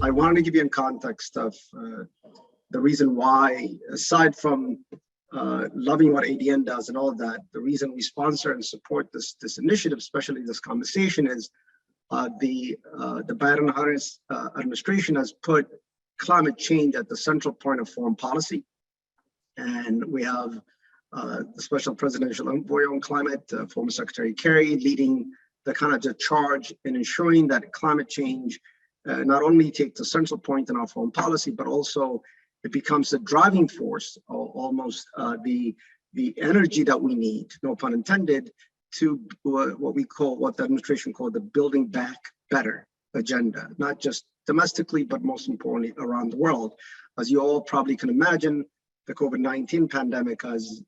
I wanted to give you in context of the reason why, aside from loving what ADN does and all of that, the reason we sponsor and support this initiative, especially this conversation, is the Biden-Harris administration has put climate change at the central point of foreign policy. And we have the Special Presidential Envoy on Climate, former Secretary Kerry, leading the kind of the charge in ensuring that climate change not only takes a central point in our foreign policy, but also it becomes a driving force, or almost the energy that we need, no pun intended, to what the administration called the Building Back Better agenda, not just domestically, but most importantly around the world. As you all probably can imagine, the COVID-19 pandemic has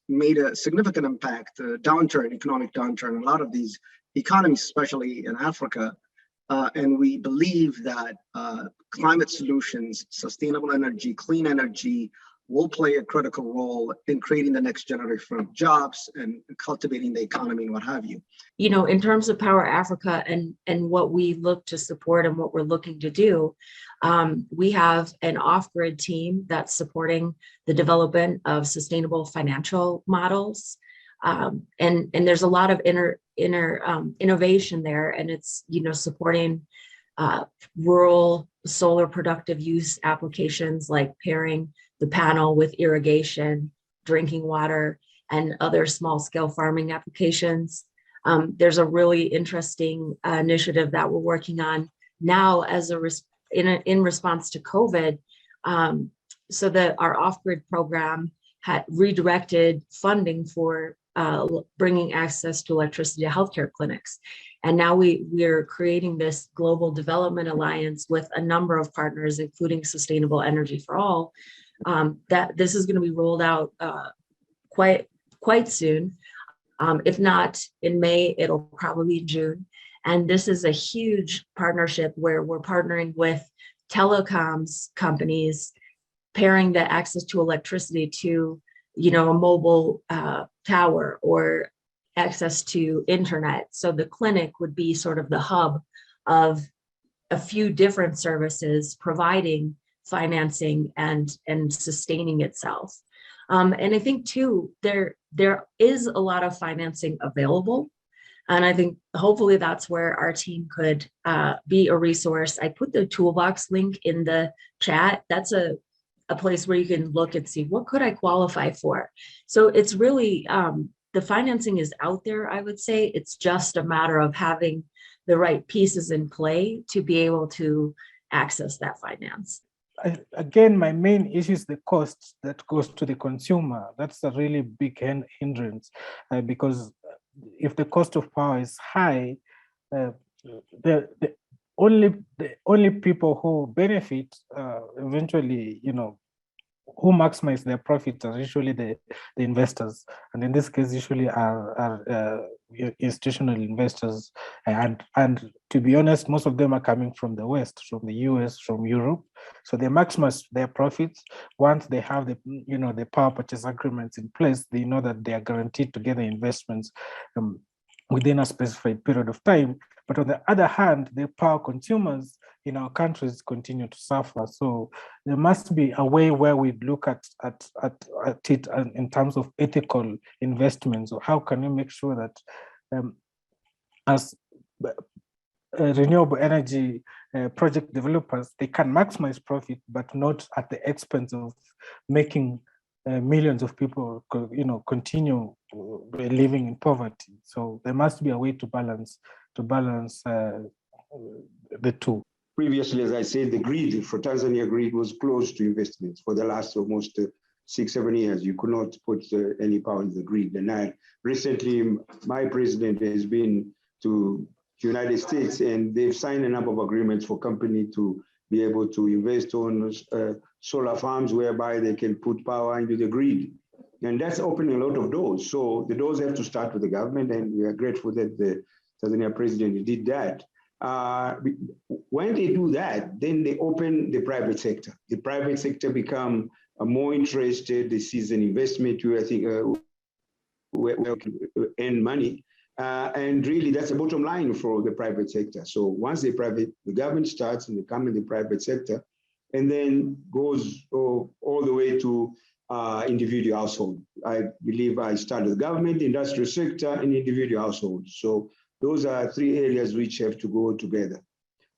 made a significant impact, economic downturn in a lot of these economies, especially in Africa. And we believe that climate solutions, sustainable energy, clean energy will play a critical role in creating the next generation of jobs and cultivating the economy and what have you. You know, in terms of Power Africa and what we look to support and what we're looking to do, we have an off-grid team that's supporting the development of sustainable financial models. And there's a lot of innovation there, and it's, you know, supporting rural solar productive use applications like pairing the panel with irrigation, drinking water, and other small scale farming applications. There's a really interesting initiative that we're working on now as in response to COVID, so that our off-grid program had redirected funding for bringing access to electricity to healthcare clinics. And now we're creating this global development alliance with a number of partners, including Sustainable Energy for All, that this is going to be rolled out quite soon. If not in May, it'll probably be June. And this is a huge partnership where we're partnering with telecoms companies, pairing the access to electricity to, you know, a mobile tower or access to internet. So the clinic would be sort of the hub of a few different services providing financing and sustaining itself. And I think too, there is a lot of financing available. And I think hopefully that's where our team could be a resource. I put the toolbox link in the chat. That's a place where you can look and see what could I qualify for. So it's really, the financing is out there, I would say. It's just a matter of having the right pieces in play to be able to access that finance. Again, my main issue is the cost that goes to the consumer. That's a really big hindrance because if the cost of power is high, the only people who benefit eventually, you know, who maximize their profits are usually the investors, and in this case usually are institutional investors, and to be honest, most of them are coming from the West, from the US, from Europe. So they maximize their profits once they have the power purchase agreements in place. They know that they are guaranteed to get the investments within a specified period of time. But on the other hand, the power consumers in our countries continue to suffer. So there must be a way where we look at it in terms of ethical investments, or how can we make sure that as renewable energy project developers, they can maximize profit, but not at the expense of making millions of people, continue living in poverty. So there must be a way to balance the two. Previously, as I said, the grid for Tanzania grid was closed to investments for the last almost 6-7 years. You could not put any power in the grid. And recently, my president has been to the United States, and they've signed a number of agreements for companies to be able to invest on solar farms whereby they can put power into the grid. And that's opening a lot of doors. So the doors have to start with the government, and we are grateful that the Tanzania president did that. When they do that, then they open the private sector. The private sector become more interested. They see an investment. I think where we can earn money. And really, that's the bottom line for the private sector. So once the government starts and they come in the private sector, and then goes all the way to individual household. I believe I started the government, industrial sector, and individual households. So those are three areas which have to go together.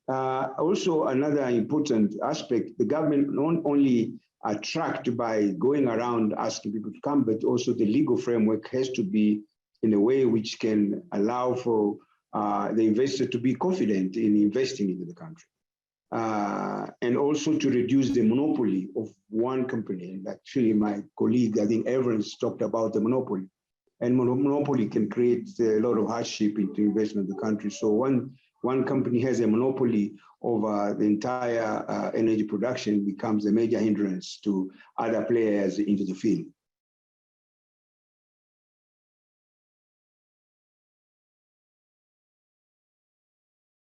Also, another important aspect, the government not only attract by going around asking people to come, but also the legal framework has to be in a way which can allow for the investor to be confident in investing into the country. And also to reduce the monopoly of one company. And actually, my colleague, I think Evans, talked about the monopoly. And monopoly can create a lot of hardship into investment in the country. So one company has a monopoly over the entire energy production, becomes a major hindrance to other players into the field.